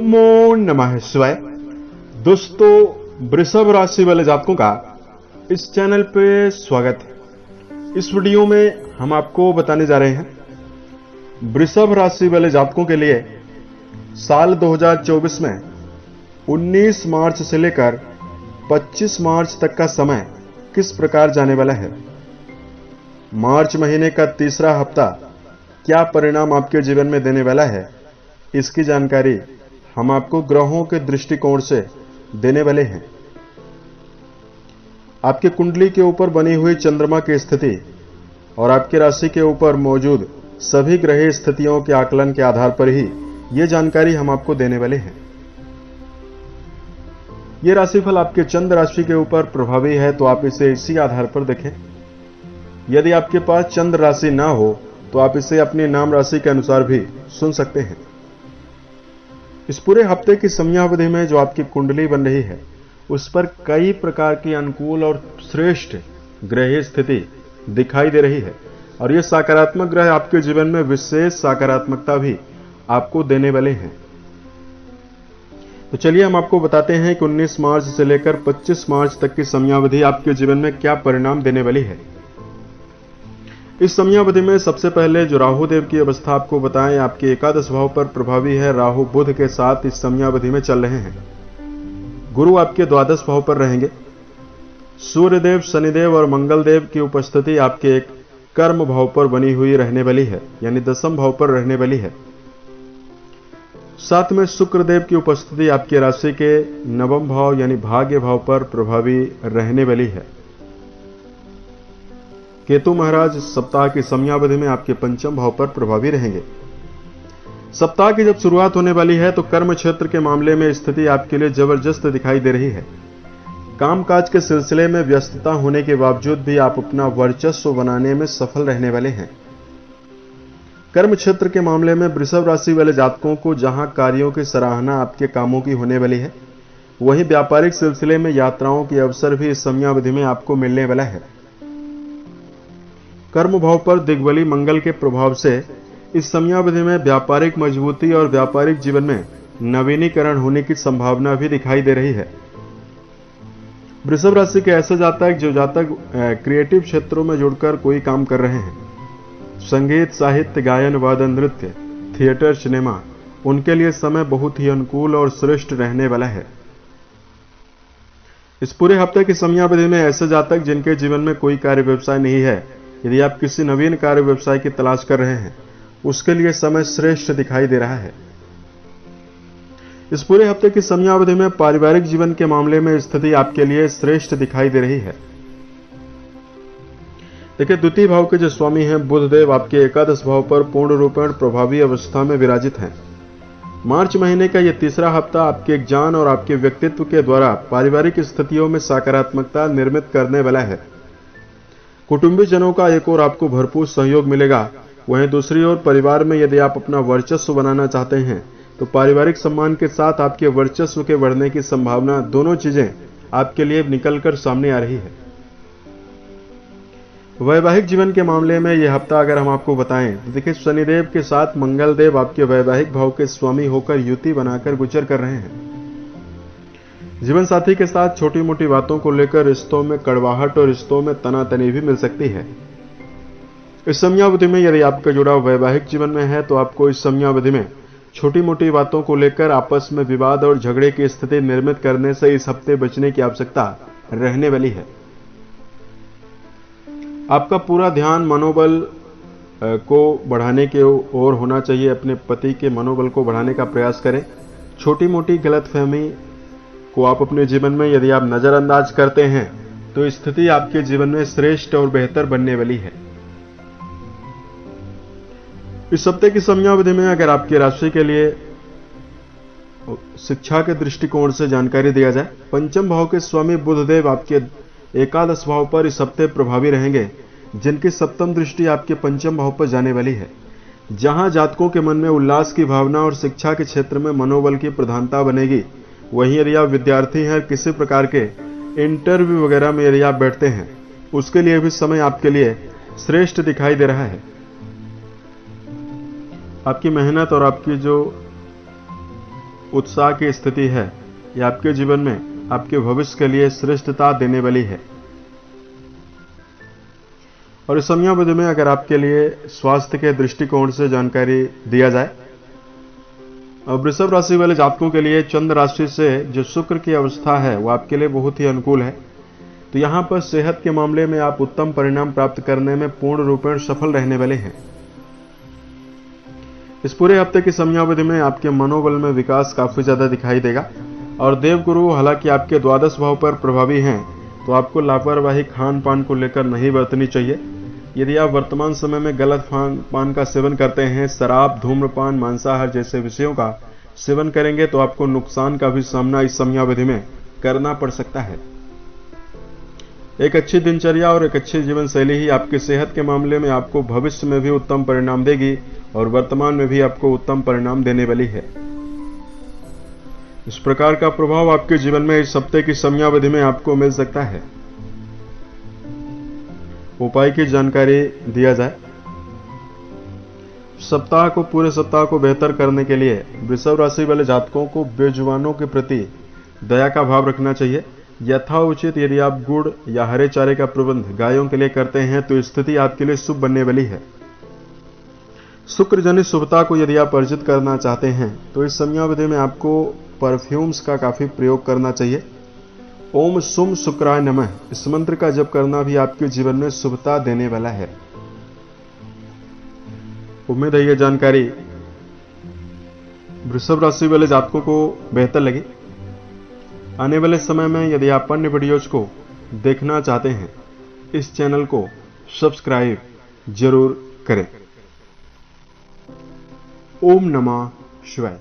ओमो नमः शिवाय। दोस्तों, वृषभ राशि वाले जातकों का इस चैनल पे स्वागत है। इस वीडियो में हम आपको बताने जा रहे हैं वृषभ राशि वाले जातकों के लिए साल 2024 में 19 मार्च से लेकर 25 मार्च तक का समय किस प्रकार जाने वाला है। मार्च महीने का तीसरा हफ्ता क्या परिणाम आपके जीवन में देने वाला है, इसकी जानकारी हम आपको ग्रहों के दृष्टिकोण से देने वाले हैं। आपकी कुंडली के ऊपर बनी हुई चंद्रमा की स्थिति और आपकी राशि के ऊपर मौजूद सभी ग्रह स्थितियों के आकलन के आधार पर ही यह जानकारी हम आपको देने वाले हैं। यह राशिफल आपके चंद्र राशि के ऊपर प्रभावी है, तो आप इसे इसी आधार पर देखें। यदि आपके पास चंद्र राशि ना हो तो आप इसे अपनी नाम राशि के अनुसार भी सुन सकते हैं। इस पूरे हफ्ते की समयावधि में जो आपकी कुंडली बन रही है उस पर कई प्रकार की अनुकूल और श्रेष्ठ ग्रह स्थिति दिखाई दे रही है, और ये सकारात्मक ग्रह आपके जीवन में विशेष सकारात्मकता भी आपको देने वाले हैं। तो चलिए हम आपको बताते हैं कि 19 मार्च से लेकर 25 मार्च तक की समयावधि आपके जीवन में क्या परिणाम देने वाली है। इस समयावधि में सबसे पहले जो राहु देव की अवस्था आपको बताएं, आपके एकादश भाव पर प्रभावी है। राहु बुध के साथ इस समयावधि में चल रहे हैं। गुरु आपके द्वादश भाव पर रहेंगे। सूर्यदेव, शनिदेव और मंगल देव की उपस्थिति आपके एक कर्म भाव पर बनी हुई रहने वाली है, यानी दशम भाव पर रहने वाली है। साथ में शुक्रदेव की उपस्थिति आपके राशि के नवम भाव यानी भाग्य भाव पर प्रभावी रहने वाली है। केतु महाराज सप्ताह की समयावधि में आपके पंचम भाव पर प्रभावी रहेंगे। सप्ताह की जब शुरुआत होने वाली है तो कर्म क्षेत्र के मामले में स्थिति आपके लिए जबरदस्त दिखाई दे रही है। कामकाज के सिलसिले में व्यस्तता होने के बावजूद भी आप अपना वर्चस्व बनाने में सफल रहने वाले हैं। कर्म क्षेत्र के मामले में वृषभ राशि वाले जातकों को जहां कार्यों की सराहना आपके कामों की होने वाली है, वहीं व्यापारिक सिलसिले में यात्राओं के अवसर भी इस समयावधि में आपको मिलने वाला है। कर्म भाव पर दिग्बली मंगल के प्रभाव से इस समयावधि में व्यापारिक मजबूती और व्यापारिक जीवन में नवीनीकरण होने की संभावना भी दिखाई दे रही है। वृषभ राशि के ऐसे जातक जो जातक क्रिएटिव क्षेत्रों में जुड़कर कोई काम कर रहे हैं, संगीत, साहित्य, गायन, वादन, नृत्य, थिएटर, सिनेमा, उनके लिए समय बहुत ही अनुकूल और श्रेष्ठ रहने वाला है। इस पूरे हफ्ते की समयावधि में ऐसे जातक जिनके जीवन में कोई कार्य व्यवसाय नहीं है, यदि आप किसी नवीन कार्य व्यवसाय की तलाश कर रहे हैं, उसके लिए समय श्रेष्ठ दिखाई दे रहा है। इस पूरे हफ्ते की समयावधि में पारिवारिक जीवन के मामले में स्थिति आपके लिए श्रेष्ठ दिखाई दे रही है। देखिए, द्वितीय भाव के जो स्वामी हैं बुधदेव आपके एकादश भाव पर पूर्ण रूपेण प्रभावी अवस्था में विराजित हैं। मार्च महीने का यह तीसरा हफ्ता आपके ज्ञान और आपके व्यक्तित्व के द्वारा पारिवारिक स्थितियों में सकारात्मकता निर्मित करने वाला है। कुटुंबी जनों का एक और आपको भरपूर सहयोग मिलेगा। वहीं दूसरी ओर परिवार में यदि आप अपना वर्चस्व बनाना चाहते हैं तो पारिवारिक सम्मान के साथ आपके वर्चस्व के बढ़ने की संभावना, दोनों चीजें आपके लिए निकलकर सामने आ रही है। वैवाहिक जीवन के मामले में यह हफ्ता अगर हम आपको बताएं तो देखिए, शनिदेव के साथ मंगल देव आपके वैवाहिक भाव के स्वामी होकर युति बनाकर गुजर कर रहे हैं। जीवन साथी के साथ छोटी मोटी बातों को लेकर रिश्तों में कड़वाहट और रिश्तों में तनातनी भी मिल सकती है। इस समयावधि में यदि आपका जुड़ाव वैवाहिक जीवन में है तो आपको इस समयावधि में छोटी मोटी बातों को लेकर आपस में विवाद और झगड़े की स्थिति निर्मित करने से इस हफ्ते बचने की आवश्यकता रहने वाली है। आपका पूरा ध्यान मनोबल को बढ़ाने की ओर होना चाहिए। अपने पति के मनोबल को बढ़ाने का प्रयास करें। छोटी मोटी गलतफहमी को आप अपने जीवन में यदि आप नजरअंदाज करते हैं तो स्थिति आपके जीवन में श्रेष्ठ और बेहतर बनने वाली है। इस हफ्ते की समयावधि में अगर आपकी राशि के लिए शिक्षा के दृष्टिकोण से जानकारी दिया जाए, पंचम भाव के स्वामी बुधदेव आपके एकादश भाव पर इस हफ्ते प्रभावी रहेंगे, जिनकी सप्तम दृष्टि आपके पंचम भाव पर जाने वाली है। जहां जातकों के मन में उल्लास की भावना और शिक्षा के क्षेत्र में मनोबल की प्रधानता बनेगी, वहीं यदि आप विद्यार्थी हैं, किसी प्रकार के इंटरव्यू वगैरह में यदि आप बैठते हैं, उसके लिए भी समय आपके लिए श्रेष्ठ दिखाई दे रहा है। आपकी मेहनत और आपकी जो उत्साह की स्थिति है, यह आपके जीवन में आपके भविष्य के लिए श्रेष्ठता देने वाली है। और इस समयावधि में अगर आपके लिए स्वास्थ्य के दृष्टिकोण से जानकारी दिया जाए, और वृषभ राशि वाले जातकों के लिए चंद्र राशि से जो शुक्र की अवस्था है वो आपके लिए बहुत ही अनुकूल है। तो यहां पर सेहत के मामले में आप उत्तम परिणाम प्राप्त करने में पूर्ण रूपेण सफल रहने वाले हैं। इस पूरे हफ्ते की समयावधि में आपके मनोबल में विकास काफी ज्यादा दिखाई देगा। और देवगुरु हालांकि आपके द्वादश भाव पर प्रभावी हैं, तो आपको लापरवाही खान पान को लेकर नहीं बरतनी चाहिए। यदि आप वर्तमान समय में गलत खान पान का सेवन करते हैं, शराब, धूम्रपान, मांसाहार जैसे विषयों का सेवन करेंगे, तो आपको नुकसान का भी सामना इस समयावधि में करना पड़ सकता है। एक अच्छी दिनचर्या और एक अच्छी जीवन शैली ही आपकी सेहत के मामले में आपको भविष्य में भी उत्तम परिणाम देगी और वर्तमान में भी आपको उत्तम परिणाम देने वाली है। इस प्रकार का प्रभाव आपके जीवन में इस हफ्ते की समयावधि में आपको मिल सकता है। उपाय की जानकारी दिया जाए, पूरे सप्ताह को बेहतर करने के लिए वृषभ राशि वाले जातकों को बेजुबानों के प्रति दया का भाव रखना चाहिए। यथाउचित यदि आप गुड़ या हरे चारे का प्रबंध गायों के लिए करते हैं तो स्थिति आपके लिए शुभ बनने वाली है। शुक्र जनित शुभता को यदि आप अर्जित करना चाहते हैं तो इस समयावधि में आपको परफ्यूम्स का काफी प्रयोग करना चाहिए। ओम शुम शुक्राय नमः इस मंत्र का जप करना भी आपके जीवन में शुभता देने वाला है। उम्मीद है यह जानकारी वृषभ राशि वाले जातकों को बेहतर लगी। आने वाले समय में यदि आप अन्य वीडियोज को देखना चाहते हैं, इस चैनल को सब्सक्राइब जरूर करें। ओम नमः शिवाय।